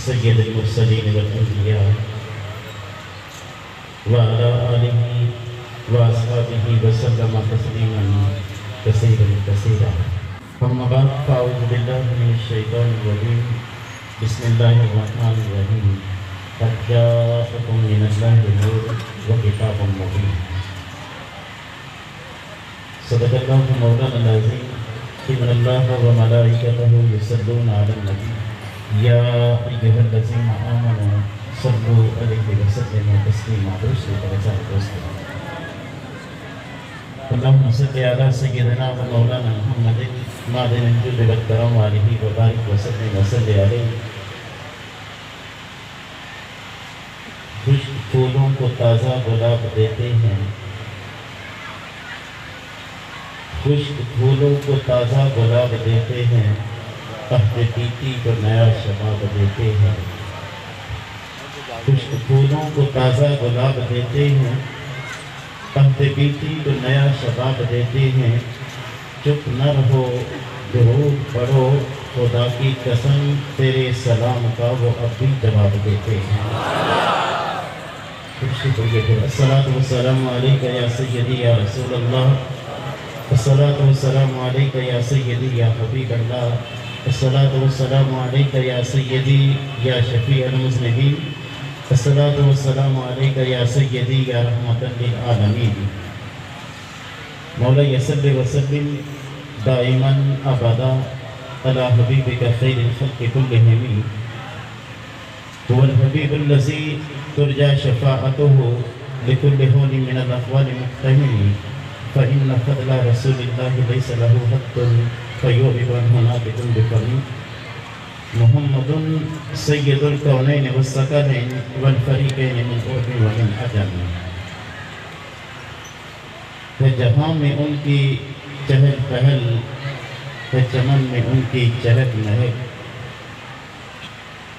سید المرسلین والانبیاء وعلى آلہ واصحابہ وسلم تسلیما کثیرا کثیرا۔ اما بعد فاعوذ باللہ من الشیطان الرجیم، بسم اللہ الرحمن الرحیم۔ قد جاءکم من اللہ نور وکتاب مبین۔ صدق اللہ مولانا العظیم۔ ان اللہ وملائکتہ یصلون علی النبی یا ایھا الذین آمنوا صلوا علیہ وسلموا تسلیما۔ اللہم صلی علی سیدنا و مولانا محمد معدن الجود والکرم علیہ وبارک وسلم وصلی علیہ۔ خشک پھولوں کو تازہ گلاب دیتے ہیں، خشک پھولوں کو تازہ گلاب دیتے ہیں، تحت پیتی کو نیا شباب دیتے ہیں۔ خشک پھولوں کو تازہ گلاب دیتے ہیں، تحت پیتی کو نیا شباب دیتے ہیں۔ چپ نہ رہو، درود پڑھو، خدا کی قسم تیرے سلام کا وہ اب بھی جواب دیتے ہیں۔ الصلاۃ والسلام علیکہ یا سیدی یا رسول اللہ، الصلاۃ والسلام علیکہ یا سیدی یا حبیب اللہ، الصلاۃ والسلام علیکہ یا سیدی یا شفیع المذنبین، الصلاۃ والسلام علیکہ یا سیدی یا رحمۃ للعالمین۔ مولا صلی وسلم دائما ابدا علی حبیبک خیر الخلق کلہم، هو الحبیب الذی ترجى شفاعته لكل هول من الأقوال مقتحم، فإن فضل رسول الله ليس له حد فيوهب عنه نابض بفم۔ محمد سید الکونین والثقلین والفریقین من عرب ومن عجم۔ ہے جہاں میں ان کی چہل پہل، ہے چمن میں ان کی چہل مہک،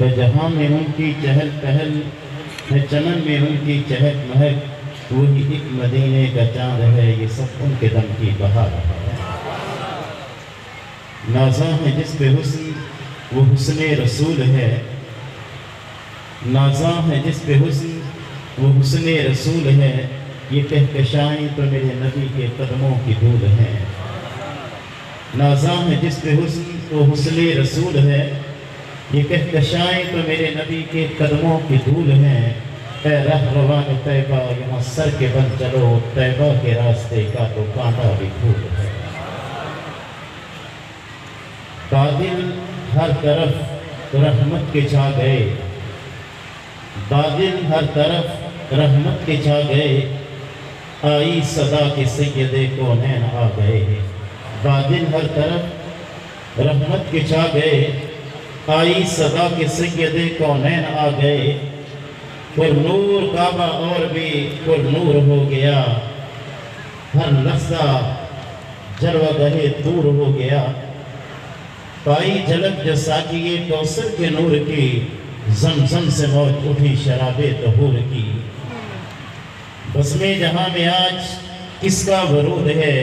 ہے جہاں میں ان کی چہل پہل، ہے چمن میں ان کی چہل مہک۔ وہی ایک مدینے کا چاند ہے، یہ سب ان کے دم کی بہار ہے۔ نازاں ہے جس پہ حسن وہ حسن رسول ہے، نازاں ہے جس پہ حسن وہ حسن رسول ہے۔ یہ کہکشائیں تو میرے نبی کے قدموں کی دھول ہیں۔ نازاں ہے جس پہ حسن وہ حسن رسول ہے، یہ کہکشائیں تو میرے نبی کے قدموں کی دھول ہیں۔ اے رہروان طیبہ یہاں سر کے بل چلو، طیبہ کے راستے کا تو کانٹا بھی پھول ہے۔ بادل ہر طرف رحمت کے چھا گئے، بادل ہر طرف رحمت کے چھا گئے، آئی صدا کے سید کونین آ گئے۔ بادل ہر طرف رحمت کے چھا گئے، آئی صدا کے سید کونین آ گئے۔ پر نور کعبہ اور بھی پر نور ہو گیا، ہر لحظہ جلوہ گاہ دور ہو گیا۔ پائی جھلک جو ساقیے کوثر کے نور کی، زمزم سے موج اٹھی شراب طہور کی۔ بسم جہاں میں آج کس کا ورود ہے،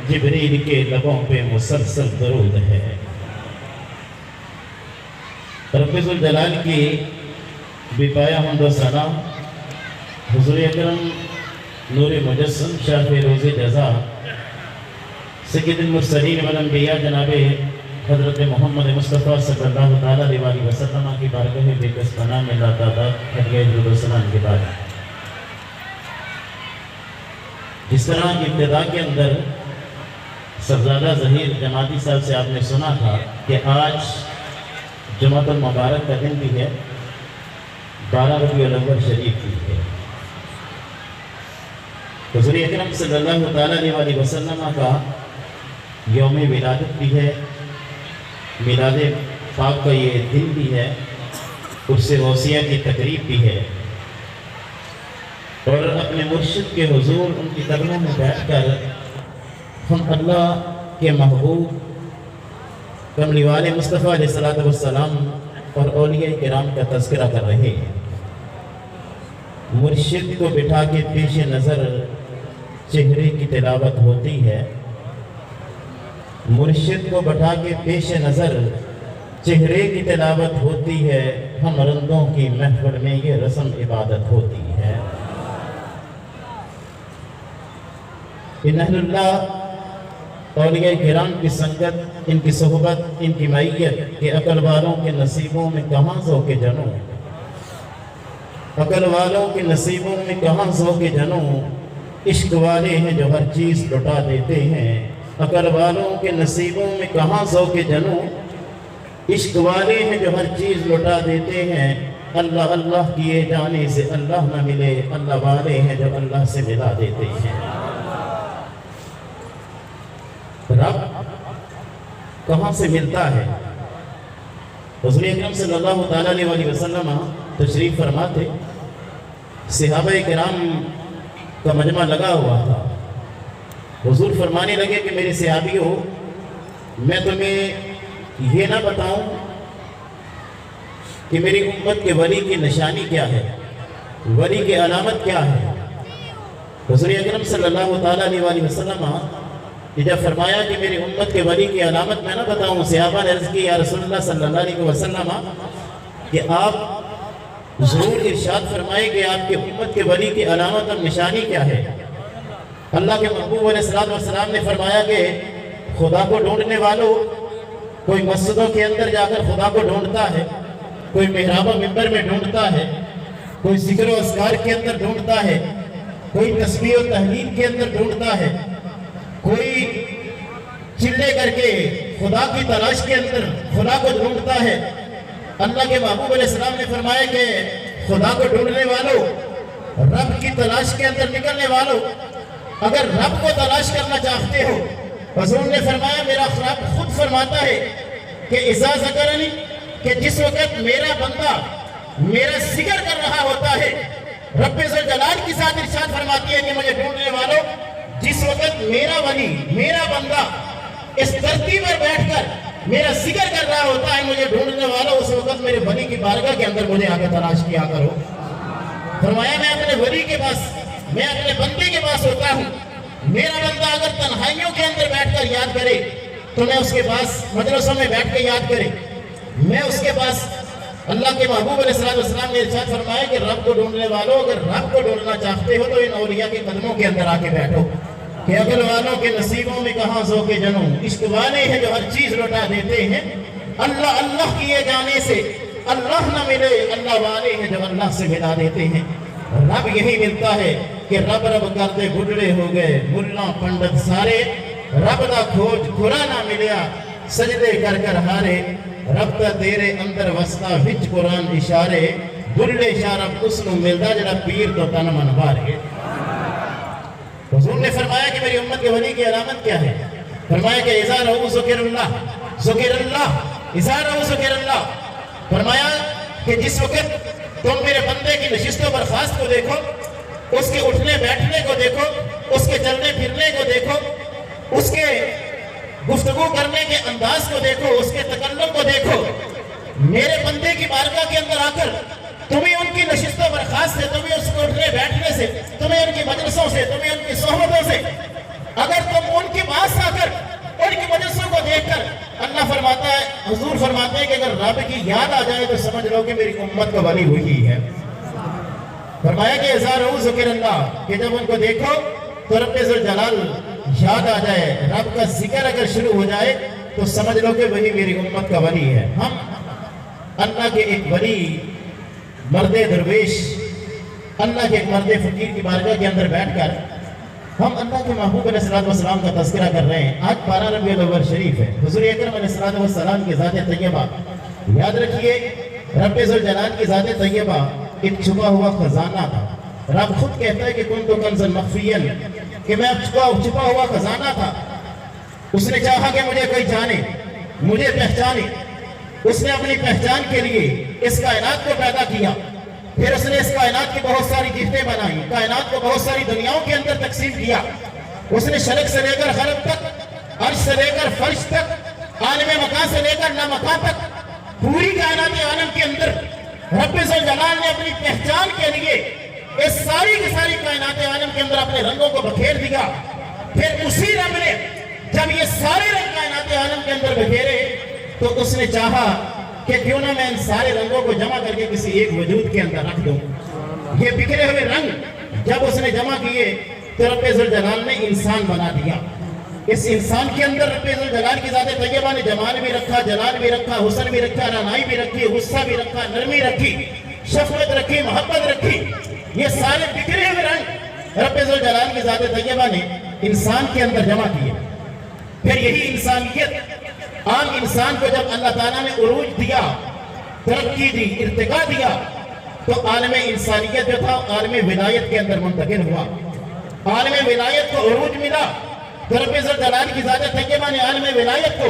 جبریل کے لبوں پہ مسلسل درود ہے۔ رب ذوالجلال کی بے پایا حمد و ثنا، حضور اکرم نور مجسم شاہ روز جزا سید المرسلین والانبیاء جناب حضرت محمد مصطفیٰ صلی اللہ تعالیٰ علیہ وسلم کی بارگاہ بے کس پناہ میں لا تعداد ہدیہ درود و سلام کے بعد، جس طرح ابتدا کے اندر صاحبزادہ ظہیر جماعتی صاحب سے آپ نے سنا تھا کہ آج جمعۃ المبارک کا دن بھی ہے، 12 ربیع الاول شریف کی ہے۔ حضور اکرم صلی اللہ تعالیٰ علیہ وسلم کا یوم ولادت بھی ہے، میلاد پاک کا یہ دن بھی ہے، عرس غوثیہ کی تقریب بھی ہے، اور اپنے مرشد کے حضور ان کی قدموں میں بیٹھ کر ہم اللہ کے محبوب کملی والے مصطفیٰ علیہ السلام اور اولیاء کرام کا تذکرہ کر رہے ہیں۔ مرشد کو بٹھا کے پیش نظر چہرے کی تلاوت ہوتی ہے، مرشد کو بٹھا کے پیش نظر چہرے کی تلاوت ہوتی ہے، ہم رندوں کی محفل میں یہ رسم عبادت ہوتی ہے۔ ان اہل اللہ اولیاء کرام کی سنگت، ان کی صحبت، ان کی معیت کہ عقل والوں کے نصیبوں میں کہاں ذوق جنوں، عقل والوں کے نصیبوں میں کہاں ذوق جنوں، عشق والے ہیں جو ہر چیز لٹا دیتے ہیں۔ عقل والوں کے نصیبوں میں کہاں ذوق جنوں، عشق والے ہیں جو ہر چیز لٹا دیتے ہیں۔ اللہ اللہ کیے جانے سے اللہ نہ ملے، اللہ والے ہیں جو اللہ سے ملا دیتے ہیں۔ رب کہاں سے ملتا ہے؟ حضور اکرم صلی اللہ تعالیٰ علیہ وسلم تشریف فرماتے، صحابہ کرام کا مجمع لگا ہوا تھا۔ حضور فرمانے لگے کہ میرے صحابیوں، میں تمہیں یہ نہ بتاؤں کہ میری امت کے ولی کی نشانی کیا ہے، ولی کی علامت کیا ہے؟ حضور اکرم صلی اللہ تعالیٰ علیہ وسلم نے جب فرمایا کہ میری امت کے ولی کی علامت میں نہ بتاؤں، صحابہ نے عرض کی یا رسول اللہ صلی اللہ علیہ وسلم کہ آپ ضرور ارشاد فرمائے کہ آپ کے امت کے ولی کی علامت اور نشانی کیا ہے؟ اللہ کے محبوب علیہ السلام نے فرمایا کہ خدا کو ڈھونڈنے والوں، کوئی مسجدوں کے اندر جا کر خدا کو ڈھونڈتا ہے، کوئی محراب و منبر میں ڈھونڈتا ہے، کوئی ذکر و اذکار کے اندر ڈھونڈتا ہے، کوئی تسبیح و تحلیل کے اندر ڈھونڈتا ہے، کوئی چلے کر کے خدا کی تلاش کے اندر خدا کو ڈھونڈتا ہے۔ اللہ کے محبوب علیہ السلام نے فرمایا کہ خدا کو ڈھونڈنے والوں، رب کی تلاش کے اندر نکلنے والوں، اگر رب کو تلاش کرنا چاہتے ہو، حضور نے فرمایا، میرا رب خود فرماتا ہے کہ اذا ذکرنی، کہ جس وقت میرا بندہ میرا ذکر کر رہا ہوتا ہے، رب ذوالجلال کی ذات ارشاد فرماتی ہے کہ مجھے ڈھونڈنے والوں، جس وقت میرا ولی، میرا بندہ اس دھرتی پر بیٹھ کر میرا ذکر کر رہا ہوتا ہے، مجھے ڈھونڈنے والوں، اس وقت میرے ولی کی بارگاہ کے اندر مجھے آگے تلاش کیا کرو۔ فرمایا میں اپنے ولی کے پاس، میں اپنے بندے کے پاس ہوتا ہوں، میرا بندہ اگر تنہائیوں کے اندر بیٹھ کر یاد کرے تو میں اس کے پاس مجلسوں میں بیٹھ کے یاد کرے، میں اس کے پاس۔ اللہ کے محبوب علیہ السلام نے ارشاد فرمایا کہ رب کو ڈھونڈنے والوں، اگر رب کو ڈھونڈنا چاہتے ہو تو ان اولیاء کے قدموں کے اندر آ کے بیٹھو کہ عقل والوں کے نصیبوں میں کہاں ذوق جنوں، عشق والے ہیں جو ہر چیز لوٹا دیتے ہیں۔ اللہ اللہ کیے جانے سے اللہ نہ ملے، اللہ والے ہیں جو اللہ سے ملا دیتے ہیں۔ رب یہی ملتا ہے کہ رب رب کرتے بڈھڑے ہو گئے ملا پنڈت سارے، رب دا کھوج کھرا نہ ملیا، سجدے کر کر ہارے، رب تا تیرے اندر وسطا وچ قرآن اشارے، بلے شارب اس نو ملدا جڑا پیر تو تن من بارے۔ حضور نے فرمایا کہ میری امت کے ولی کی علامت کیا ہے؟ فرمایا کہ اذا رہو ذکر اللہ، ذکر اللہ، اذا رہو ذکر اللہ۔ فرمایا کہ جس وقت تم میرے بندے کی نشست و برخاست کو دیکھو، اس کے اٹھنے بیٹھنے کو دیکھو، اس کے چلنے پھرنے کو دیکھو، اس کے گفتگو کرنے کے انداز کو دیکھو، اس کے تکلم کو دیکھو، میرے بندے کی بارگاہ کے اندر آ کر تمہیں ان کی نشست و برخاست سے، تمہیں اس کو اٹھنے بیٹھنے سے، تمہیں ان کی مجلسوں سے، تمہیں ان کی صحبتوں سے، اگر تم ان کے پاس آ کر ان کی مجلسوں کو دیکھ کر، اللہ فرماتا ہے، حضور فرماتے ہیں کہ اگر رب کی یاد آ جائے تو سمجھ لو کہ میری امت کا ولی وہی ہے۔ فرمایا کہ اذا رہو ذکر اللہ، کہ جب ان کو دیکھو تو رب ذوالجلال یاد آ جائے، رب کا ذکر اگر شروع ہو جائے تو سمجھ لو کہ وہی میری امت کا ولی ہے۔ ہم اللہ کے ایک ولی مرد درویش، اللہ کے ایک مرد فقیر کی بارگاہ کے اندر بیٹھ کر ہم اللہ کے محبوب علیہ السلام کا تذکرہ کر رہے ہیں۔ آج 12 ربیع الاول شریف ہے، حضور اکرم علیہ السلام کی ذات طیبہ، یاد رکھیے رب ذوالجلال کی ذات طیبہ ایک چھپا ہوا خزانہ تھا۔ رب خود کہتا ہے کہ کنت کنزا مخفیا، کہ میں چھپا ہوا خزانہ تھا۔ اس نے چاہا کہ مجھے کوئی جانے، مجھے پہچانے، اس نے اپنی پہچان کے لیے اس کائنات کو پیدا کیا، پھر اس نے اس کائنات کی بہت ساری گفتیں بنائی، کائنات کو بہت ساری دنیاوں کے اندر تقسیم کیا۔ اس نے شرق سے لے کر غرب تک، عرش سے لے کر فرش تک، عالم مکان سے لے کر لامکان تک، پوری کائنات عالم کے اندر رب ذوالجلال نے اپنی پہچان کے لیے اس ساری کی ساری کائنات عالم کے اندر اپنے رنگوں کو بکھیر دیا۔ پھر اسی رب نے جب یہ سارے رنگ کائنات عالم کے اندر بکھیرے تو اس نے چاہا کہ کیوں نہ میں ان سارے رنگوں کو جمع کر کے کسی ایک وجود کے اندر رکھ دوں۔ یہ بکھرے ہوئے رنگ جب اس نے جمع کیے تو رب ذوالجلال نے انسان بنا دیا۔ اس انسان کے اندر رب ذوالجلال کی ذات طیبہ نے جمال بھی رکھا، جلال بھی رکھا، حسن بھی رکھا، رعنائی بھی رکھی، غصہ بھی رکھا، نرمی رکھی، شفقت رکھی، محبت رکھی۔ یہ سارے بکھرے ہوئے رنگ رب ذوالجلال کی ذات طیبہ نے انسان کے اندر جمع کیے۔ پھر یہی انسانیت عام انسان کو جب اللہ تعالیٰ نے عروج دیا، ترقی دی، ارتقا دیا، تو عالم انسانیت جو تھا عالم ولایت کے اندر منتقل ہوا۔ عالم ولایت کو عروج ملا تو رب ذوالجلال کی ذات طیبہ نے عالم ولایت کو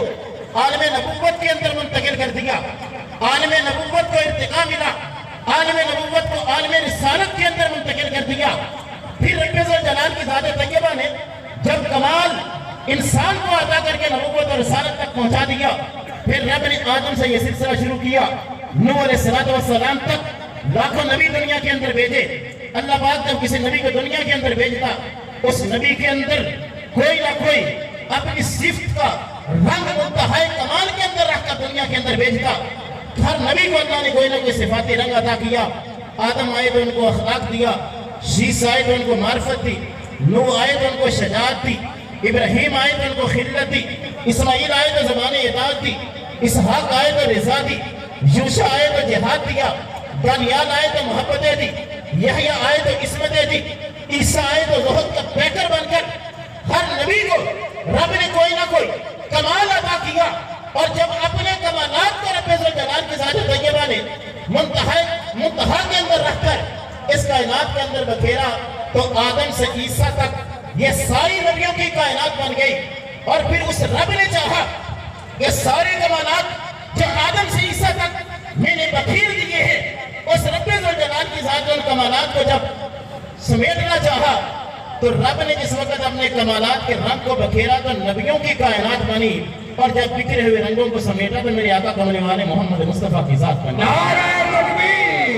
عالم نبوت کے اندر منتقل کر دیا۔ عالم نبوت کو ارتقا ملا، عالم نبوت کو عالم رسالت کے اندر منتقل کر دیا۔ پھر رب ذوالجلال کی ذات طیبہ نے جب کمال انسان کو عطا کر کے نبوت اور رسالت تک پہنچا دیا، پھر رب نے آدم سے یہ سلسلہ شروع کیا، نوح علیہ السلام تک لاکھوں نبی دنیا کے اندر بھیجے۔ اللہ پاک جب کسی نبی کو دنیا کے اندر بھیجتا، اس نبی کے اندر کوئی نہ کوئی اپنی صفت کا رنگ منتہائی کمال کے اندر رکھ کر دنیا کے اندر بھیجتا۔ ہر نبی کو اللہ نے کوئی نہ کوئی صفاتی رنگ عطا کیا۔ آدم آئے تو ان کو اخلاق دیا، شیس آئے تو ان کو معرفت دی، نوح آئے تو ان کو شجاعت دی، ابراہیم آئے تو ان کو خلت دی، اسماعیل آئے تو زبان اطاعت دی، اسحاق آئے تو رضا دی، یوشع آئے تو جہاد دیا، دانیال آئے تو محبتیں دی، یحییٰ آئے تو عصمتیں دی، عیسیٰ آئے تو زہد کا پیکر بن کر ہر نبی کو رب نے کوئی نہ کوئی کمال عطا کیا۔ اور جب اپنے کمالات کو رب ذوالجلال کی ذات طیبہ نے منتہا کے اندر رکھ کر اس کائنات کے اندر بکھیرا، تو آدم سے عیسیٰ تک یہ ساری نبیوں کی کائنات بن گئی۔ اور پھر اس رب نے چاہا کہ سارے کمالات جو آدم سے عیسیٰ تک میں نے بکھیر دیے ہیں، اس رب ذوالجلال کی ذات ان کمالات کو جب سمیٹنا چاہا، تو رب نے جس وقت اپنے کمالات کے رنگ کو بکھیرا تو نبیوں کی کائنات بنی، اور جب بکھرے ہوئے رنگوں کو سمیٹا تو میرے آقا کملی والے محمد مصطفیٰ کی ذات بنی۔ نعرہ تکبیر،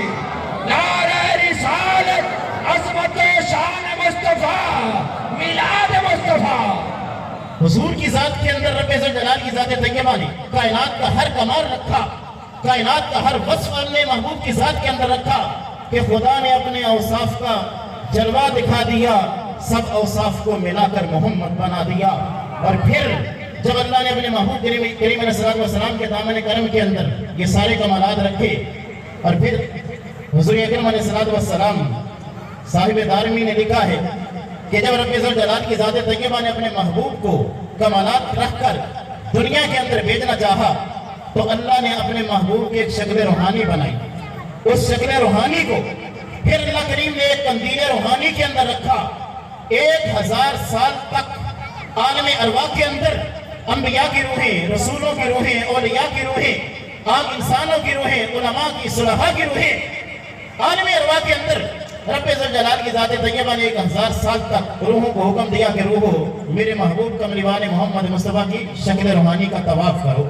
نعرہ رسالت، عظمت شان مصطفیٰ، میلاد مصطفیٰ۔ حضور کی ذات کے اندر رب ذوالجلال کی ذات طیبہ نے کائنات کا ہر کمال رکھا، کائنات کا ہر وصف اپنے محبوب کی ذات کے اندر رکھا، کہ خدا نے اپنے اوصاف کا جلوہ دکھا دیا، سب اوصاف کو ملا کر محمد بنا دیا۔ اور پھر جب اللہ نے اپنے محبوب کریم علیہ السلام کے دامن کرم کے اندر یہ سارے کمالات رکھے، اور پھر حضور اکرم علیہ السلام صاحب دارمی نے لکھا ہے کہ جب رب ذوالجلال کی ذات طیبہ نے اپنے محبوب کو کمالات رکھ کر دنیا کے اندر بھیجنا چاہا، تو اللہ نے اپنے محبوب کی ایک شکل روحانی بنائی۔ اس شکل روحانی کو پھر اللہ کریم نے ایک قندیل روحانی کے اندر رکھا۔ 1000 سال تک عالم ارواح کے اندر انبیاء کی روحیں، رسولوں کی روحیں، اولیاء کی روحیں، عام انسانوں کی روحیں، علماء کی، صلحاء کی روحیں، عالم ارواح کے اندر رب ذوالجلال کی ذات طیبہ نے 1000 سال تک روحوں کو حکم دیا کہ روحو میرے محبوب کملی والے محمد مصطفیٰ کی شکل روحانی کا طواف کرو۔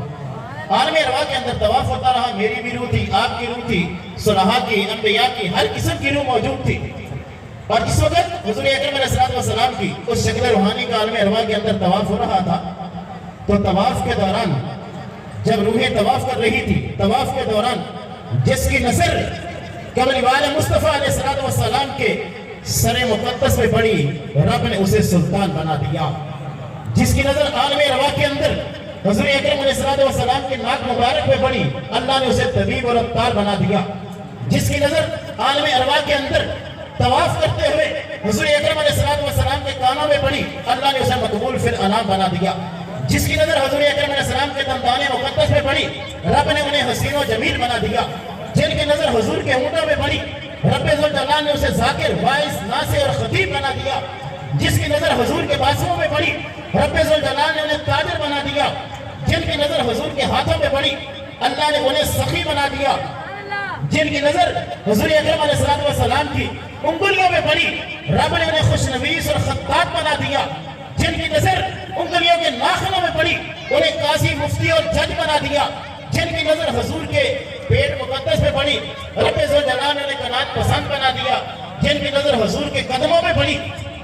عالم ارواح کے اندر طواف ہوتا رہا، میری بھی روح تھی، آپ کی روح تھی، صلحاء کی، انبیاء کی، ہر قسم کی روح موجود تھی۔ اور جس وقت حضور اکرم علیہ السلام کی اس شکل روحانی کا عالم ارواح کے اندر طواف ہو رہا تھا، تو طواف کے دوران جب روحیں طواف کر رہی تھی، طواف کے دوران جس کی نظر کملی والے مصطفیٰ علیہ السلام کے سر مقدس پہ پڑی، رب نے اسے سلطان بنا دیا۔ جس کی نظر عالم ارواح کے اندر حضور اکرم علیہ السلام کے ناک مبارک پہ پڑی، اللہ نے اسے طبیب اور عطار بنا دیا۔ جس کی نظر عالم ارواح کے اندر طواف کرتے ہوئے حضور اکرم علیہ السلام کے کانوں میں پڑی، اللہ نے اسے مقبول فی الانام بنا دیا۔ جس کی نظر حضور اکرم علیہ السلام کے دندان مقدس میں پڑی، رب نے انہیں حسین و جمیل بنا دیا۔ جن کی نظر حضور کے ہونٹوں میں پڑی، رب ذوالجلال نے اسے ذاکر، واعظ، ناصح اور خطیب بنا دیا۔ جس کی نظر حضور کے بازوؤں میں پڑی، رب ذوالجلال نے انہیں تاجر بنا دیا۔ جن کی نظر حضور کے ہاتھوں میں پڑی، اللہ نے انہیں سخی بنا دیا۔ جن کی نظر حضور اکرم علیہ السلام کی انگلیوں میں پڑی، رب نے انہیں خوشنویس اور خطاب بنا دیا۔ جن کی نظر انگلیوں کے ناخنوں میں پڑی، انہیں قاضی، مفتی اور جج بنا دیا۔ جن کی نظر حضور کے پیٹ مقدس میں پڑی، رب ذوالجلال نے انہیں قناعت پسند بنا دیا۔ جن کی نظر حضور کے قدموں میں پڑی،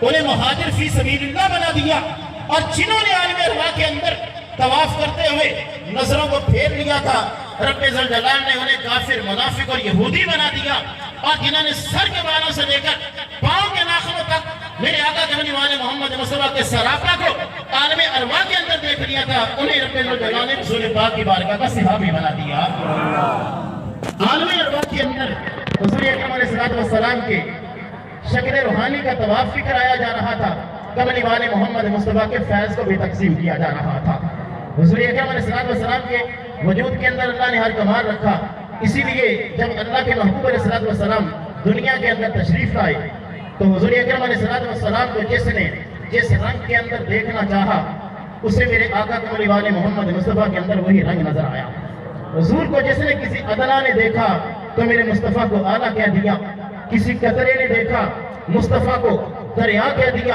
انہیں مہاجر فی سبیل اللہ بنا دیا۔ اور جنہوں نے عالم ارواح کے اندر طواف کرتے ہوئے نظروں کو پھیر لیا تھا، رب ذوالجلال نے انہیں کافر، منافق اور یہودی بنا دیا، اور جنہوں نے سر کے بالوں سے لے کر پاؤں کے ناخنوں تک میرے آقا کملی والے محمد مصطفیٰ کے سراپا کو عالم ارواح کے اندر دیکھ لیا تھا، انہیں رب ذوالجلال نے رسول پاک کی بارگاہ کا صحابی بنا دیا۔ عالم ارواح کے اندر حضور اکرم علیہ السلام کے شکل روحانی کا طواف بھی کرایا جا رہا تھا، کملی والے محمد مصطفیٰ کے فیض کو بھی تقسیم کیا جا رہا تھا۔ حضور اکرم علیہ السلام کے وجود کے اندر اللہ نے ہر کمال رکھا، اسی لیے جب اللہ کے محبوب علیہ السلام دنیا کے اندر تشریف لائے تو حضور اکرم علیہ السلام کو جس رنگ کے اندر دیکھنا چاہا اسے میرے آقا کملی والے محمد مصطفیٰ کے اندر وہی رنگ نظر آیا۔ حضور کو جس نے کسی ادنا نے دیکھا تو میرے مصطفیٰ کو اعلیٰ کہہ دیا، کسی قطرے نے دیکھا مصطفیٰ کو دریا کہہ دیا،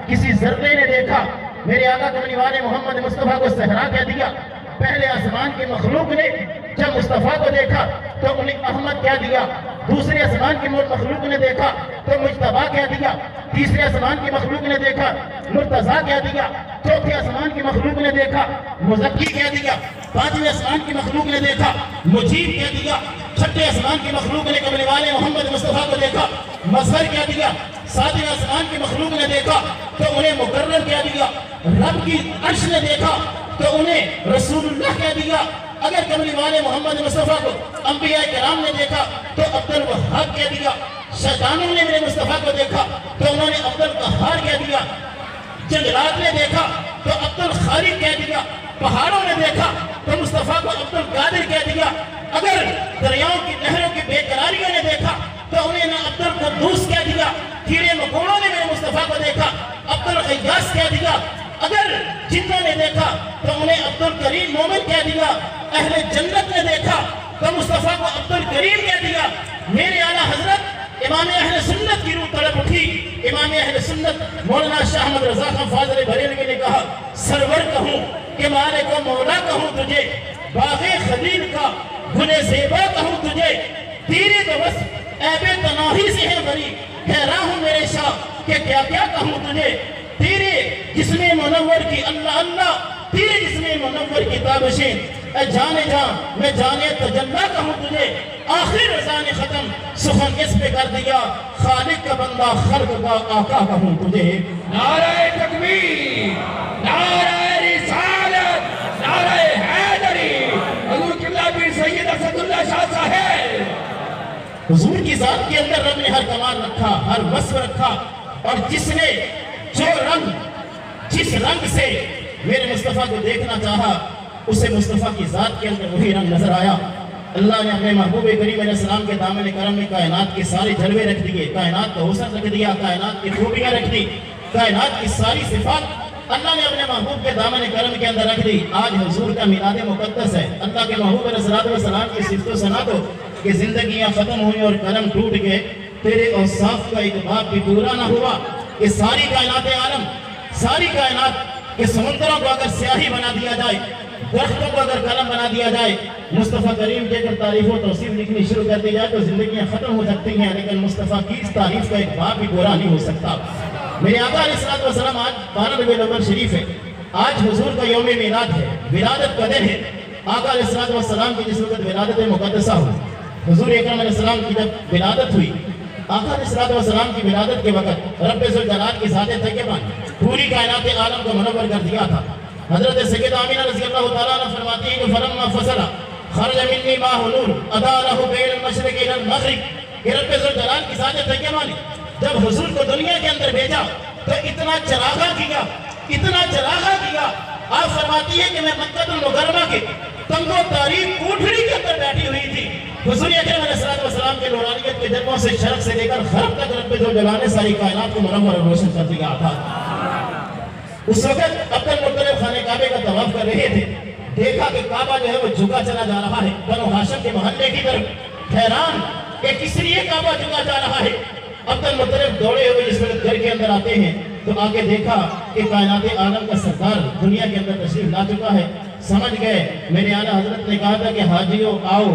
کسی ذرے نے دیکھا میرے آقا کملی والے محمد مصطفیٰ کو صحرا کہہ دیا۔ پہلے آسمان کی مخلوق نے جب مصطفیٰ کو دیکھا تو انہیں احمد کہہ دیا، دوسرے آسمان کی مخلوق نے دیکھا تو مجتبیٰ کہہ دیا، تیسرے آسمان کی مخلوق نے دیکھا مرتضیٰ کہہ دیا، چوتھے آسمان کی مخلوق نے دیکھا مزکی کہہ دیا، پانچویں آسمان کی مخلوق نے دیکھا مجیب کہہ دیا، چھٹے آسمان کی مخلوق نے کملی والے محمد مصطفیٰ کو دیکھا مظہر کہہ دیا، ساتویں آسمان کی مخلوق نے دیکھا تو انہیں مقرر کہہ دیا، رب کی عرش نے دیکھا تو انہیں رسول اللہ کہہ دیا۔ اگر کملی والے محمد مصطفیٰ کو انبیاء کرام نے دیکھا تو عبد الوہاب کہہ دیا، شیطانوں نے میرے مصطفیٰ کو دیکھا تو انہوں نے عبد القہار کہہ دیا، جنگلات نے دیکھا تو عبد الخالق کہہ دیا، پہاڑوں نے دیکھا تو مصطفیٰ کو عبد القادر کہہ دیا، اگر دریاؤں کی نہروں کی بے قراریوں نے دیکھا تو انہیں نہ عبد القدوس کہہ دیا، کیڑے مکوڑوں نے میرے مصطفیٰ کو دیکھا عبد الغیاث کہہ دیا، اگر جنوں نے دیکھا تو انہیں عبد الکریم مومن کہہ دیا، اہل جنت نے دیکھا تو مصطفیٰ کو عبد الکریم کہہ دیا۔ میرے اعلیٰ حضرت امام اہل سنت کی روح تڑپ اٹھی، امام اہل سنت مولانا شاہ احمد رضا خان فاضل بریلوی نے کہا، سرور کہوں کہ مالک و مولا کہوں تجھے، باغ خلیل کا گل زیبا کہوں تجھے، تیرے تو بس عیب تناہی سے ہے بری، حیران ہوں میرے شاہ کہ کیا کیا کہوں تجھے، تیرے جسم منور کی اللہ اللہ، تیرے جسم منور کی تابشیں، اے جانے جان میں جانے تجلہ کہوں تجھے، آخر رضا نے ختم سخن اس پہ کر دیا، خالق کا بندہ خلق کا آقا کہوں تجھے۔ نعرہ تکبیر، نعرہ رسالت، نعرہ حیدری، حضور قبلہ پیر سید اسد اللہ شاہ صاحب۔ حضور کی ذات کے اندر رب نے ہر کمال رکھا، ہر وصف رکھا، اور جس نے جس رنگ سے میرے مصطفیٰ کو دیکھنا چاہا اسے مصطفیٰ کی ذات کے اندر وہی رنگ نظر آیا۔ اللہ نے اپنے محبوب کریم علیہ السلام کے دامن کرم میں کائنات کی ساری جلوے رکھ دیے، کائنات کا حسن رکھ دیا، کائنات کی خوبیاں رکھ دی، کائنات کی ساری صفات اللہ نے اپنے محبوب کے دامن کرم کے اندر رکھ دی۔ آج حضور کا میلاد مقدس ہے، اللہ کے محبوب علیہ السلام کی صفت و ثنا تو کہ زندگیاں ختم ہوئی اور کرم ٹوٹ گئے، تیرے اوصاف کا ایک باب بھی پورا نہ ہوا کہ ساری کائنات عالم، ساری کائنات کہ سمندروں کو اگر سیاہی بنا دیا جائے، درختوں کو اگر قلم بنا دیا جائے، مصطفیٰ کریم کے اگر تعریف و توصیف لکھنی شروع کر دی جائے تو زندگیاں ختم ہو سکتی ہیں، لیکن مصطفیٰ کی اس تعریف کا ایک باب بھی پورا نہیں ہو سکتا۔ میرے آقا علیہ السلام آج 12 ربیع الاول شریف ہے، آج حضور کا یوم میلاد ہے، ولادت کا دن ہے۔ آقا علیہ السلام کی جس وقت ولادت مقدسہ ہوئی، حضور اکرم علیہ السلام کی جب ولادت ہوئی، آقا علیہ السلام کی ولادت کے وقت رب ذوالجلال کی ذات طیبہ نے پوری کائنات عالم کو منور کر دیا تھا۔ حضرت سیدہ آمینہ رضی اللہ تعالیٰ عنہ فرماتی ہیں کہ فلما فصل خرج منی ماہ نور ادا له بین المشرق الى المغرب، کہ رب ذوالجلال کی ذات طیبہ نے جب حضور کو دنیا کے اندر بھیجا تو اتنا چراغا کیا، اتنا چراغا کیا۔ آپ فرماتی ہے کہ میں مکہ المکرمہ کے تنگ و تاریک کوٹھڑی کے اندر بیٹھی ہوئی تھی، حضور اکرم علیہ السلام کے نورانیت کے جلووں سے شرق سے لے کر غرب تک رب ذوالجلال نے ساری کائنات کو منور اور روشن کر دیا تھا۔ اس وقت عبد المطلب خانہ کعبے کا طواف کر رہے تھے، دیکھا کہ کعبہ جو ہے وہ جھکا چلا جا رہا ہے بنو ہاشم کے محلے کی طرف، حیران کہ کس لیے کعبہ جھکا جا رہا ہے۔ عبد المطلب دوڑے ہوئے جس وقت گھر کے اندر آتے ہیں تو آگے دیکھا کہ کائنات عالم کا سردار دنیا کے اندر تشریف لا چکا ہے۔ سمجھ گئے، میرے اعلیٰ حضرت نے کہا تھا کہ حاجیوں آؤ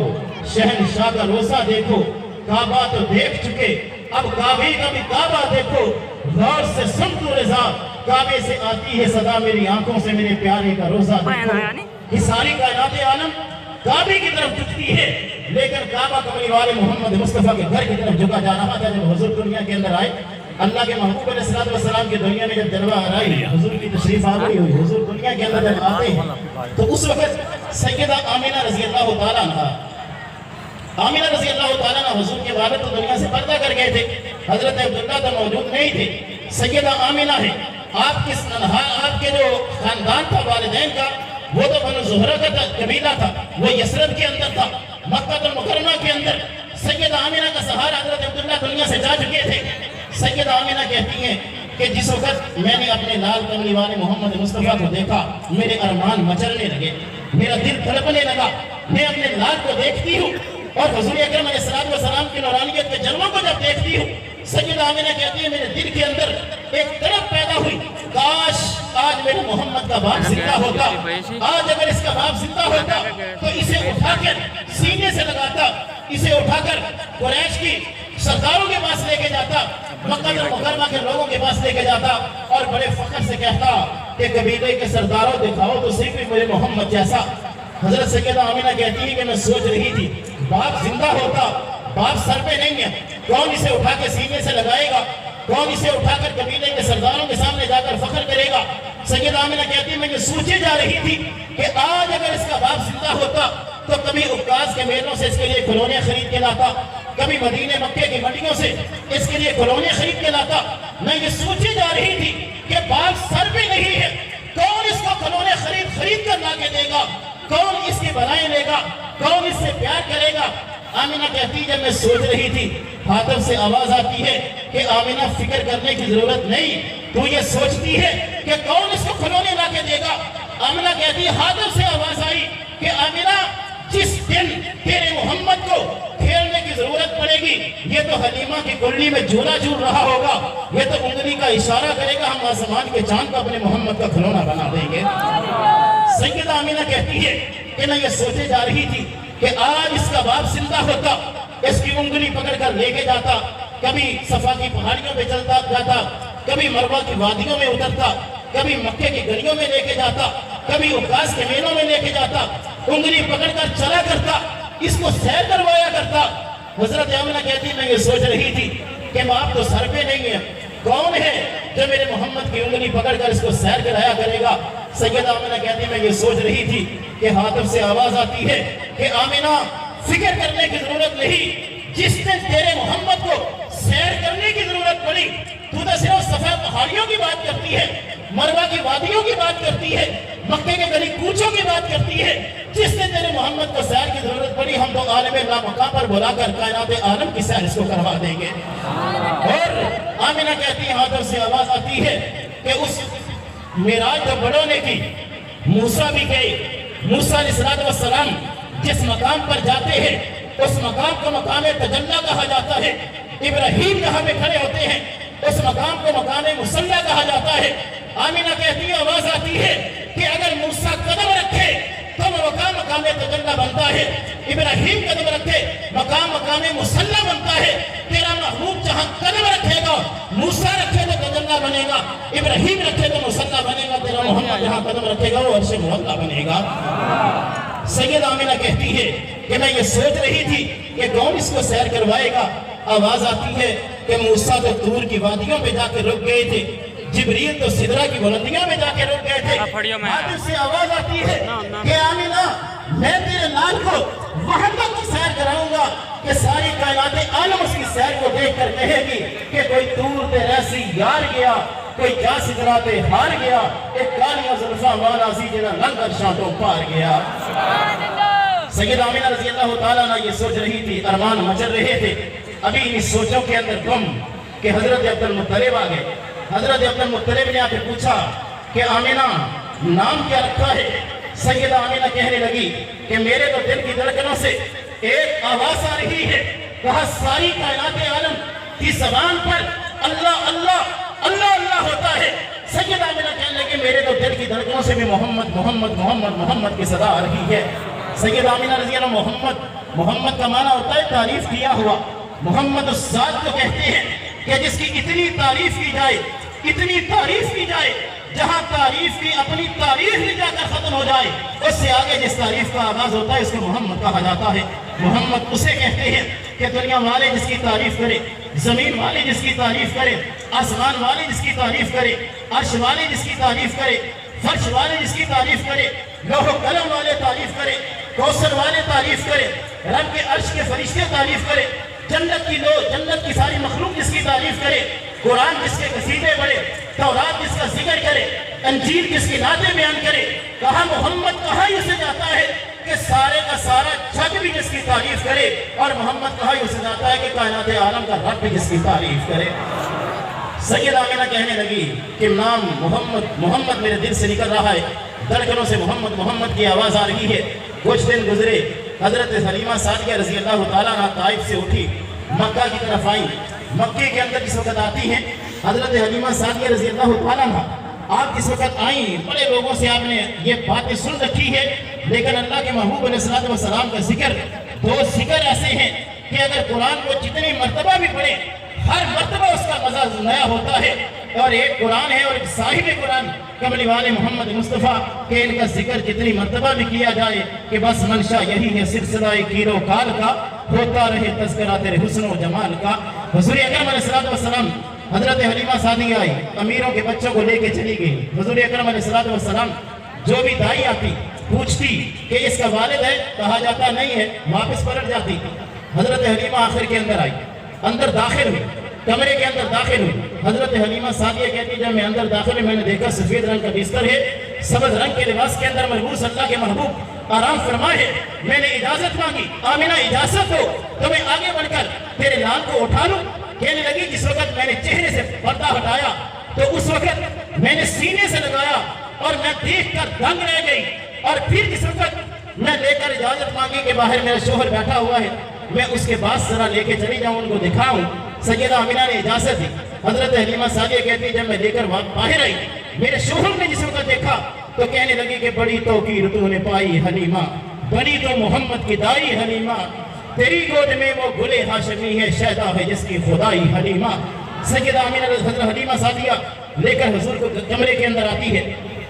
شہنشاہ کا روزہ دیکھو، کعبہ تو دیکھ چکے، اب کعبے کا بھی کعبہ دیکھو، غور سے سن تو رضا، کعبے سے آتی ہے صدا میری آنکھوں سے میرے پیارے کا روزہ دیکھو۔ یہ ساری کائنات عالم کعبے کی طرف جھکتی ہے، لیکن کعبہ کملی والے محمد مصطفیٰ کے گھر کی طرف جھکا جا رہا تھا۔ جب حضور دنیا کے اندر آئے، اللہ کے محبوب علیہ السلام کی دنیا میں جب جلوہ آرائی، حضور کی تشریف آوری ہوئی، حضور دنیا کے اندر جب آتے ہیں تو اس وقت سیدہ آمینہ رضی اللہ تعالیٰ عنہ، آمینہ رضی اللہ تعالیٰ عنہ حضور کے والد تو دنیا سے پردہ کر گئے تھے، حضرت عبداللہ تو موجود نہیں تھے، سیدہ آمینہ ہے۔ آپ کے جو خاندان تھا والدین کا، وہ تو بنو زہرہ کا قبیلہ تھا، وہ یثرب کے اندر تھا، مکہ المکرمہ کے اندر۔ سیدہ آمینہ کا سہارا حضرت عبداللہ دنیا سے جا چکے تھے۔ سیدہ آمینہ کہتی ہیں کہ جس وقت میں نے اپنے لال کملی والے محمد مصطفیٰ کو دیکھا، میرے ارمان مچلنے لگے، میرا دل تڑپنے لگا۔ میں اپنے لال کو دیکھتی ہوں اور حضور اکرم علیہ السلام کی نورانیت کے جلووں کو جب دیکھتی ہوں، سیدہ آمینہ کہتی ہے میرے دل کے اندر ایک طرف پیدا ہوئی، کاش آج میرے محمد کا باپ زندہ ہوتا، آج اگر اس کا باپ زندہ ہوتا تو اسے اٹھا کر سینے سے لگاتا، اسے اٹھا کر قریش کی سرداروں کے پاس لے کے جاتا، مکہ المکرمہ کے لوگوں کے پاس لے کے جاتا اور بڑے فخر سے کہتا کہ قبیلے کے سرداروں دکھاؤ تو صرف میرے محمد جیسا۔ حضرت سیدہ آمینہ کہتی ہے کہ میں سوچ رہی تھی باپ زندہ ہوتا، باپ سر پہ نہیں ہے، کون اسے اٹھا کے سینے سے لگائے گا، کون اسے اٹھا کر قبیلے کے سرداروں کے سامنے جا کر فخر کرے گا۔ سیدہ آمینہ کہتی ہے میں یہ سوچے جا رہی تھی کہ آج اگر اس کا باپ زندہ ہوتا تو کبھی عکاظ کے میلوں سے اس کے لیے کھلونے خرید کے لاتا، کبھی مدینے مکے کی منڈیوں سے اس کے لیے کھلونے خرید کے لاتا۔ میں یہ سوچے جا رہی تھی کہ باپ سر پہ نہیں ہے، کون اس کو کھلونے خرید کر لا کے دے گا، کون اس کی بلائیں لے گا، کون اس سے پیار کرے گا۔ آمینہ کہتی جب میں سوچ رہی تھی، حاتم سے آواز آتی ہے کہ آمینہ فکر کرنے کی ضرورت نہیں، تو یہ سوچتی ہے کہ کون اس کو کھلونے لا کے دے گا۔ آمینہ کہتی حاتم سے آواز آئی کہ آمینہ جس دن تیرے محمد کو کھیلنے کی ضرورت پڑے گی، یہ تو حلیمہ کی کلی میں جھولا جھول رہا ہوگا، یہ تو انگلی کا اشارہ کرے گا، ہم آسمان کے چاند کو اپنے محمد کا کھلونا بنا دیں گے۔ سیدہ آمینہ کہتی ہے کہ میں یہ سوچے جا رہی تھی کہ آج اس کا باپ زندہ ہوتا، اس کی انگلی پکڑ کر لے کے جاتا، کبھی صفا کی پہاڑیوں پہ چلتا جاتا، کبھی مروہ کی وادیوں میں اترتا، کبھی مکے کی گلیوں میں لے کے جاتا، کبھی عکاظ کے میلوں میں لے کے جاتا، انگلی پکڑ کر چلا کرتا، اس کو سیر کروایا کرتا۔ حضرت آمینہ کہتی میں یہ سوچ رہی تھی کہ باپ تو سر پہ نہیں ہے، کون ہے جو میرے محمد کی انگلی پکڑ کر اس کو سیر کرایا کرے گا۔ سیدہ آمینہ کہتی میں یہ سوچ رہی تھی کہ حاتم سے آواز آتی ہے کہ آمینہ فکر کرنے کی ضرورت نہیں، جس دن تیرے محمد کو سیر کرنے کی ضرورت پڑی، تو نہ صرف صفا پہاڑیوں کی بات کرتی ہے، مروہ کی وادیوں کی بات کرتی ہے، مکے کے گلی کوچوں کی بات کرتی ہے، جس دن تیرے محمد کو سیر کی ضرورت پڑی، ہم تو عالم لامقام پر بلا کر کائنات عالم کی سیر اس کو کروا دیں گے۔ اور آمینہ کہتی حاتم سے آواز آتی ہے کہ اس معراج کو بڑھانے کی موسیٰ بھی گئے، موسیٰ علیہ السلام جس مقام پر جاتے ہیں اس مقام کو مقام تجلی کہا جاتا ہے۔ ابراہیم جہاں پہ کھڑے ہوتے ہیں اس مقام کو مقام مصلی کہا جاتا ہے۔ آمینہ کہتی ہے آواز آتی ہے کہ اگر موسیٰ قدم رکھے تو وہ مقام تجلی بنتا ہے، ابراہیم قدم رکھے مقام مصلی بنتا ہے۔ تیرا محبوب جہاں قدم رکھے گا، موسیٰ رکھے تو تجلی بنے گا، ابراہیم رکھے تو مصلی بنے گا، تیرا محمد جہاں قدم رکھے گا وہ عرش معلیٰ بنے گا۔ سیدہ آمینہ کہتی ہے کہ میں یہ سوچ رہی تھی کہ کون اس کو سیر کروائے گا۔ آواز آتی ہے کہ موسیٰ تو طور کی وادیوں پہ جا کے رک گئے تھے، جبریل تو سدرہ کی بلندیاں میں جا کے رک گئے تھے۔ حاتم سے آواز آتی ہے کہ آمینہ میں تیرے لال کو وہاں تک کی سیر کراؤں گا کہ ساری کائنات عالم اس کی سیر کو دیکھ کر کہے گی کہ کوئی طور تے ریسی یار گیا، کوئی جا سدرہ تے ہار گیا، ایک کالیاں زلفاں والا سی جنہ لنگر شاٹوں پار گیا۔ سیدہ آمینہ رضی اللہ تعالیٰ عنہ یہ سوچ رہی تھی، ارمان مچل رہے تھے۔ ابھی ان سوچوں کے اندر گم کہ حضرت عبدالمطلب آ گئے۔ حضرت عبدالمطلب نے آ کے پوچھا کہ آمینہ نام کیا رکھا ہے؟ سیدہ آمینہ کہنے لگی کہ میرے تو دل کی دھڑکنوں سے ایک آواز آ رہی ہے، کہا ساری کائنات عالم کی زبان پر اللہ اللہ اللہ اللہ ہوتا ہے۔ سیدہ آمینہ کہنے لگی میرے تو دل کی دھڑکنوں سے بھی محمد محمد محمد محمد کی صدا آ رہی ہے۔ سیدہ آمینہ رضی اللہ محمد کا معنی ہوتا ہے تعریف کیا ہوا۔ محمد الساد کو کہتے ہیں کہ جس کی اتنی تعریف کی جائے، اتنی تعریف کی جائے جہاں تعریف کی اپنی تعریف لے جا کر ختم ہو جائے، اس سے آگے جس تعریف کا آغاز ہوتا ہے اس کو محمد کہا جاتا ہے۔ محمد اسے کہتے ہیں کہ دنیا والے جس کی تعریف کرے، زمین والے جس کی تعریف کرے، آسمان والے جس کی تعریف کرے، عرش والے جس کی تعریف کرے، فرش والے جس کی تعریف کرے، لوح و قلم والے تعریف کرے، کوثر والے تعریف کرے، رب کے عرش کے فرشتے تعریف کرے، جنت کی ساری مخلوق جس کی تعریف کرے، قرآن جس کے قصیدے پڑھے، تورات جس کا ذکر کرے، انجیل جس کی نعتیں بیان کرے۔ کہا محمد کہا ہی اسے جاتا ہے کہ سارے کا سارا جگ بھی جس کی تعریف کرے، اور محمد کہا ہی اسے جاتا ہے کہ کائنات عالم کا رب بھی جس کی تعریف کرے۔ سیدہ آمینہ کہنے لگی کہ نام محمد میرے دل سے نکل رہا ہے، دھڑکنوں سے محمد محمد کی آواز آ رہی ہے۔ کچھ دن گزرے، حضرت حلیمہ سعدیہ رضی اللہ تعالیٰ عنہ طائف سے اٹھی، مکہ کی طرف آئیں۔ مکے کے اندر جس وقت آتی ہیں حضرت حلیمہ سعدیہ رضی اللہ تعالیٰ عنہ، آپ جس وقت آئیں بڑے لوگوں سے آپ نے یہ باتیں سن رکھی ہے، لیکن اللہ کے محبوب علیہ السلام کا ذکر، دو ذکر ایسے ہیں کہ اگر قرآن کو جتنی مرتبہ بھی پڑھیں ہر مرتبہ اس کا مزہ نیا ہوتا ہے، اور ایک قرآن ہے اور ایک صاحب قرآن کملی والے محمد مصطفیٰ کہ ان کا ذکر جتنی مرتبہ بھی کیا جائے کہ بس منشا یہی ہے سلسلہ کیر و کال کا، ہوتا رہے تذکرہ تیرے حسن و جمال کا۔ حضور اکرم علیہ السلام حضرت حلیمہ سعدیہ آئی، امیروں کے بچوں کو لے کے چلی گئی۔ حضور اکرم علیہ السلام جو بھی دائی آتی پوچھتی کہ اس کا والد ہے، کہا جاتا نہیں ہے، واپس پلٹ جاتی۔ حضرت حلیمہ آخر کے اندر آئی، اندر داخل ہوئی، کمرے کے اندر داخل ہوئی۔ حضرت حلیمہ سعدیہ کہتی جب میں اندر داخل ہوئی میں نے دیکھا سفید رنگ کا بستر ہے، سبز رنگ کے لباس کے اندر ملبوس اللہ کے محبوب آرام فرمائے ہے۔ میں نے اجازت مانگی، آمینہ اجازت ہو تو میں آگے بڑھ کر تیرے لال کو اٹھا لوں۔ کہنے لگی جس وقت میں نے چہرے سے پردہ ہٹایا تو اس وقت میں نے سینے سے لگایا اور میں دیکھ کر دنگ رہ گئی، اور پھر جس وقت میں لے کر اجازت مانگی کہ باہر میرا شوہر بیٹھا ہوا ہے، میں اس کے بعد ذرا لے کے چلی جاؤں، ان کو دکھاؤں۔ سیدہ آمینہ نے اجازت دی۔ حضرت حلیمہ سعدیہ کہتی جب میں لے کر باہر آئی، میرے شوہر نے جس وقت دیکھا تو کہنے لگی کہ بڑی توقیر تو نے پائی حلیمہ، بنی تو محمد کی دائی حلیمہ، تیری گود میں وہ گلے ہاشمی ہے، شہدا ہے جس کی خدائی حلیمہ۔ سیدہ آمینہ حضرت حلیمہ سعدیہ لے کر حضور کو کمرے کے اندر آتی ہے۔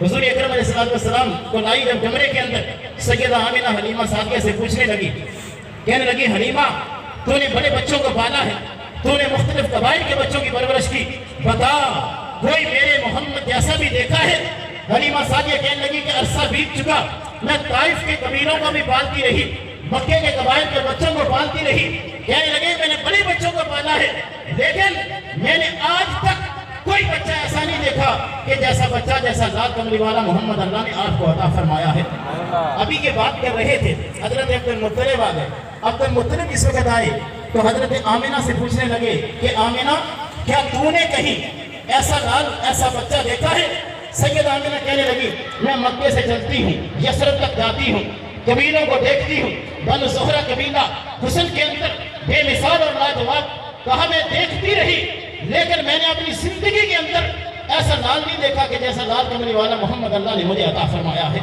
حضور اکرم علیہ السلام کو لائی جب کمرے کے اندر، سیدہ آمینہ حلیمہ سعدیہ سے پوچھنے لگی، کہنے لگی حلیمہ تو نے بڑے بچوں کو پالا ہے، تو نے مختلف قبائل کے بچوں کی پرورش کی، بتا کوئی میرے محمد جیسا بھی دیکھا ہے؟ حلیمہ سعدیہ کہنے لگی کہ عرصہ بیت چکا، میں طائف کے قبیلوں کو بھی پالتی رہی، مکے کے قبائل کے بچوں کو پالتی رہی، کہنے لگے میں نے بڑے بچوں کو پالا ہے، لیکن میں نے آج تک کوئی بچہ ایسا نہیں دیکھا کہ جیسا بچہ جیسا لال کملی والا محمد اللہ نے آپ کو عطا فرمایا ہے۔ ابھی یہ بات کر رہے تھے، حضرت عبد المطلب آ گئے۔ عبد المطلب اس وقت آئے تو حضرت آمینہ سے پوچھنے لگے کہ آمینہ کیا تو نے کہیں ایسا لال ایسا بچہ دیکھا ہے؟ سیدہ آمینہ کہنے لگی میں مکے سے چلتی ہوں، یثرب تک جاتی ہوں، قبیلوں کو دیکھتی ہوں، بنو زہرہ قبیلہ حسن کے اندر بے مثال اور لاجواب، کہا میں دیکھتی رہی لیکن میں نے اپنی زندگی کے اندر ایسا لال نہیں دیکھا کہ جیسا لال کملی والا محمد اللہ نے مجھے عطا فرمایا ہے۔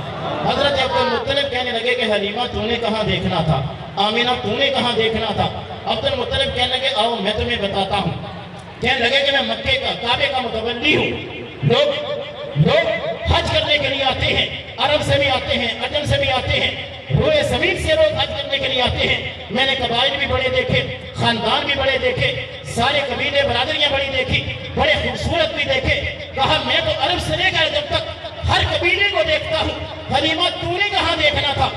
حضرت عبد المطلب کہنے لگے کہ حلیمہ تو نے کہاں دیکھنا تھا، آمینہ تو نے کہاں دیکھنا تھا؟ عبد المطلب کہنے لگے آؤ میں تمہیں بتاتا ہوں۔ کہنے لگے کہ میں مکے کا کعبے کا متولی ہوں، لوگ حج کرنے کے لیے آتے ہیں، عرب سے بھی آتے ہیں، عجم سے بھی آتے ہیں، روئے زمین سے لوگ حج کرنے کے لیے آتے ہیں۔ میں نے قبائل بھی بڑے دیکھے، خاندان بھی بڑے دیکھے، سارے قبیلے برادریاں بڑی دیکھی، بڑے خوبصورت بھی دیکھے۔ کہا میں تو عرب سے لے کر جب تک ہر قبیلے کو دیکھتا ہوں، حلیمہ تو نے کہاں دیکھنا تھا،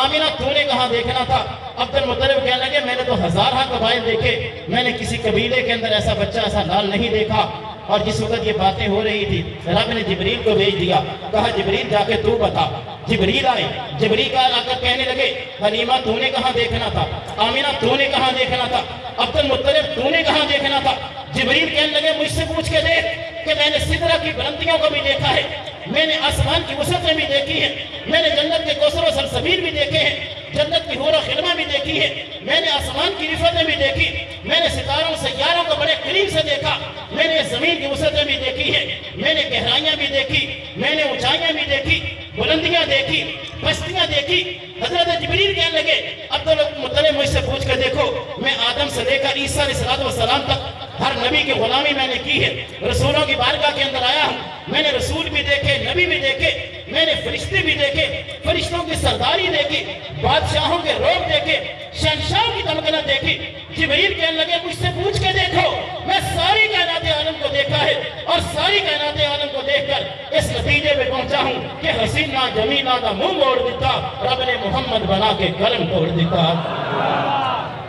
آمینہ تو نے کہاں دیکھنا تھا؟ عبد المطلب کہنے لگے میں نے تو ہزارہ قبائل دیکھے، میں نے کسی قبیلے کے اندر ایسا بچہ ایسا لال نہیں دیکھا۔ اور جس وقت یہ باتیں ہو رہی تھی رب نے جبریل کو بھیج دیا، کہا جبریل جا کے تو بتا۔ جبریل آئے، جبریل آ کر کہنے لگے حلیمہ تو نے کہاں دیکھنا تھا، آمینہ تو نے کہاں دیکھنا تھا، عبد المطلب تو نے کہاں دیکھنا تھا؟ جبریل کہنے لگے مجھ سے پوچھ کے دیکھ کہ میں نے سدرہ کی بلندیوں کو بھی دیکھا ہے، میں نے آسمان کی وسعتیں بھی دیکھی ہیں، میں نے جنت کے کوثر و سلسبیل بھی دیکھے ہیں، جنت کی حور و خدمہ بھی دیکھی ہے، میں نے آسمان کی رفتیں بھی دیکھی، میں نے ستاروں سیاروں کو بڑے قریب سے دیکھا، میں نے زمین کی وسعتیں بھی دیکھی ہیں، میں نے گہرائیاں بھی دیکھی، میں نے اونچائیاں بھی دیکھی، بلندیاں دیکھی، پستیاں دیکھی۔ حضرت جبریل کہنے لگے عبد المطلب مجھ سے پوچھ کر دیکھو، میں آدم سے لے کر عیسیٰ علیہ السلام تک ہر نبی کی غلامی میں نے کی ہے، رسولوں کی بارگاہ کے اندر آیا ہوں، میں نے رسول بھی دیکھے، نبی بھی دیکھے، میں نے فرشتے بھی دیکھے، فرشتوں کی سرداری دیکھی، بادشاہوں کے روب دیکھے، شہنشاہوں کی تمکنت دیکھی۔ جبریل کہنے لگے مجھ سے پوچھ کے دیکھو، میں ساری کائنات عالم کو دیکھا ہے اور ساری کائنات عالم کو دیکھ کر اس نتیجے پہ پہنچا ہوں کہ حسینہ جمیلہ کا منہ موڑ دیتا، رب نے محمد بنا کے کرم توڑ دیتا۔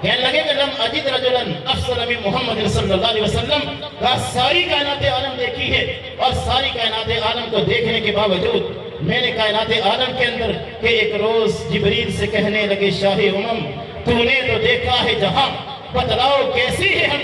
کہنے لگے کہ لم اجد رجلا افضل من محمد صلی اللہ علیہ وسلم، کہا ساری کائنات عالم دیکھی ہے اور ساری کائنات عالم کو دیکھنے کے باوجود میں نے کائنات عالم کے اندر کہ ایک روز جبریل سے کہنے لگے شاہ امم تو نے تو دیکھا ہے جہاں، بتلاؤ کیسی ہے ہم؟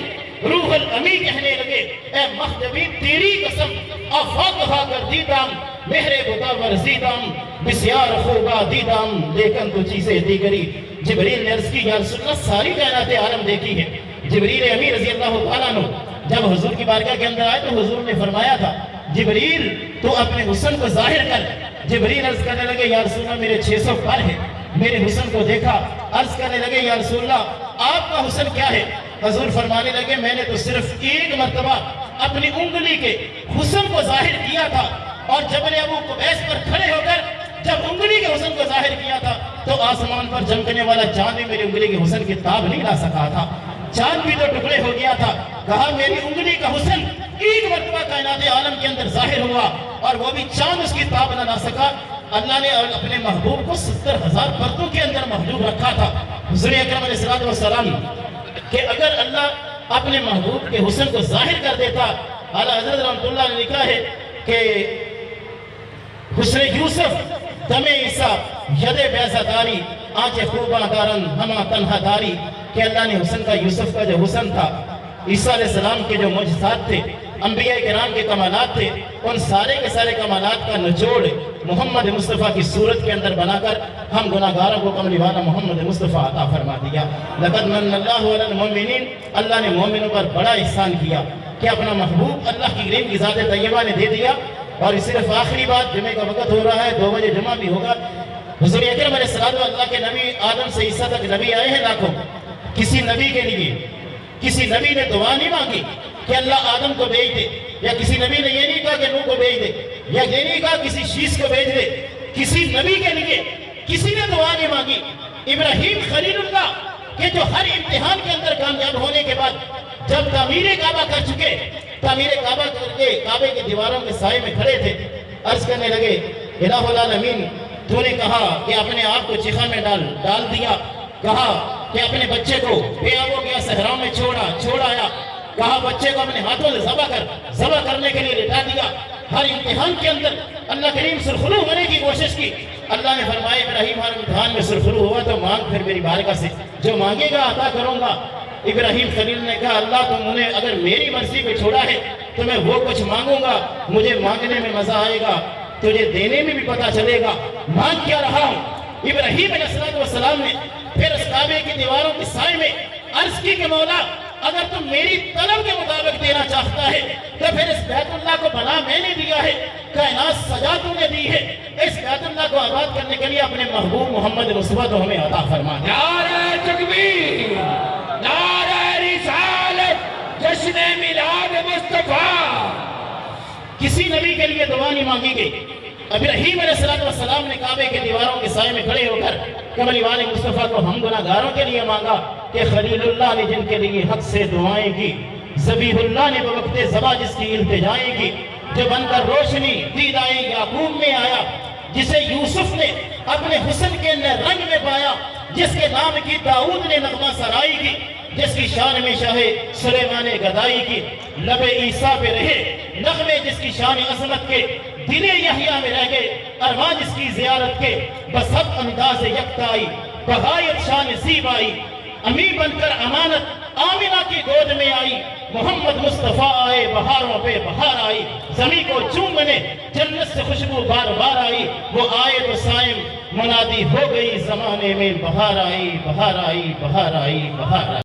روح الامی کہنے لگے اے مخدبی تیری قسم آفاقہا گردیدام، مہر بدا ورزیدام، بسیار خوبہ دیدام، لیکن تو چیزیں دیگری۔ جبریل نے عرض کی یا رسول اللہ ساری کائنات عالم دیکھی ہے۔ جبریل امی رضی اللہ تعالیٰ عنہ جب حضور کی بارگاہ کے اندر آئے تو حضور نے فرمایا تھا جبریل تو اپنے حسن کو ظاہر کر۔ جبریل عرض کرنے لگے یا رسول اللہ میرے 600 پر ہیں، میرے حسن کو دیکھا۔ عرض کرنے لگے یا رسول اللہ آپ کا حسن کیا ہے؟ حضور فرمانے لگے میں نے تو صرف ایک مرتبہ اپنی انگلی کے حسن کو ظاہر کیا تھا، اور جبل ابو قبیس پر کھڑے ہو کر جب انگلی کے حسن کو ظاہر کیا تھا تو آسمان پر چمکنے والا چاند بھی میری انگلی کے حسن کی تاب نہیں لا سکا تھا، چاند بھی تو ٹکڑے ہو گیا تھا۔ کہا میری انگلی کا حسن ایک مرتبہ کائنات عالم کے اندر ظاہر ہوا اور وہ بھی چاند اس کی تاب نہ لا سکا۔ اللہ نے اپنے محبوب کو 70,000 پردوں کے اندر محجوب رکھا تھا۔ حضور اکرم علیہ السلام کہ اگر اللہ اپنے محبوب کے حسن کو ظاہر کر دیتا، اعلیٰ حضرت رحمت اللہ نے لکھا ہے کہ حسن یوسف دم عیسیٰ ید بیضہ داری، آنچ خوباں دارن ہما تنہا داری، کہ اللہ نے حسن کا یوسف کا جو حسن تھا، عیسیٰ علیہ السلام کے جو معجزات تھے، انبیاء کرام کے کمالات تھے، ان سارے کے سارے کمالات کا نچوڑ محمد مصطفیٰ کی صورت کے اندر بنا کر ہم گناہگاروں کو کملی والا محمد مصطفیٰ عطا فرما دیا۔ لقد من اللہ علی المؤمنین، اللہ نے مومنوں پر بڑا احسان کیا کہ اپنا محبوب اللہ کی کریم کی ذات طیبہ نے دے دیا۔ اور صرف آخری بات، جمعہ کا وقت ہو رہا ہے، 2 بجے جمعہ بھی ہوگا۔ حضور اکرم علیہ السلام اللہ کے نبی آدم سے عیسیٰ تک نبی آئے ہیں لاکھوں، کسی نبی کے لیے کسی نبی نے دعا نہیں مانگی کہ اللہ آدم کو بھیج دے، یا کسی نبی نے یہ نہیں کہا کہ نوح کو بھیج دے، یا یہ نہیں کہا کسی شیش کو بھیج دے۔ کسی نبی کے لیے کسی نے دعا نہیں مانگی۔ ابراہیم خلیل اللہ کہ جو ہر امتحان کے اندر کامیاب ہونے کے بعد جب تعمیر کعبہ کر چکے، تعمیر کعبہ کر کے کعبے کی دیواروں کے سائے میں کھڑے تھے، عرض کرنے لگے الہ العالمین تو نے کہا کہ اپنے آپ کو چیخا میں ڈال دیا، کہا کہ اپنے بچے کو بے آب و گیا صحراؤں میں چھوڑایا، کہا بچے کو اپنے ہاتھوں سے ذبح کرنے کے لیے لٹا دیا۔ ہر امتحان کے اندر اللہ کریم سرخرو ہونے کی کوشش کی۔ اللہ نے فرمایا ابراہیم ہر امتحان میں سرخرو ہوا تو مانگ پھر میری بارگاہ سے، جو مانگے گا عطا کروں گا۔ ابراہیم خلیل نے کہا اللہ تم انہیں اگر میری مرضی پہ چھوڑا ہے تو میں وہ کچھ مانگوں گا، مجھے مانگنے میں مزہ آئے گا، تجھے دینے میں بھی پتہ چلے گا مانگ کیا رہا ہوں۔ ابراہیم علیہ السلام نے پھر اس کعبے کی دیواروں کے سائے میں عرض کی کہ مولا اگر تم میری طلب کے مطابق دینا چاہتا ہے تو پھر اس بیت اللہ کو بنا میں نے دیا ہے، کائنات سجا تو نے دی ہے، اس بیت اللہ کو آباد کرنے کے لیے اپنے محبوب محمد مصطفیٰ تو ہمیں عطا فرما دیا۔ نعرہ تکبیر، نعرہ رسالت، جشن میلاد مصطفیٰ۔ کسی نبی کے لیے دعا نہیں مانگی گئی۔ ابراہیم علیہ السلام نے کعبے کے دیواروں کے سائے میں کھڑے ہو کر کملی والے مصطفیٰ کو ہم گناہگاروں کے لیے مانگا کہ خلیل اللہ نے جن کے لیے حق سے دعائیں کی، ذبیح اللہ نے بوقت ذبح جس کی التجائیں کی، جو بن کر روشنی دیدائے یعقوب میں آیا، جسے یوسف نے اپنے حسن کے رنگ میں پایا، جس کے نام کی داؤد نے نغمہ سرائی کی، جس کی شان میں شاہ سلیمان گدائی کی، لب عیسیٰ پہ رہے نغمے، جس کی شان عظمت کے دل یحییٰ میں رہ گئے، ارمان جس کی زیارت کے بسط انداز یکتائی، بغایت شان زیبائی، امی بن کر امانت آمنہ کی گود میں آئی، محمد مصطفیٰ آئے بہاروں پہ بہار آئی، زمین کو چومنے جنت سے خوشبو بار بار آئی، وہ آئے تو سائم منادی ہو گئی زمانے میں، بہار آئی بہار آئی بہار آئی بہار آئی۔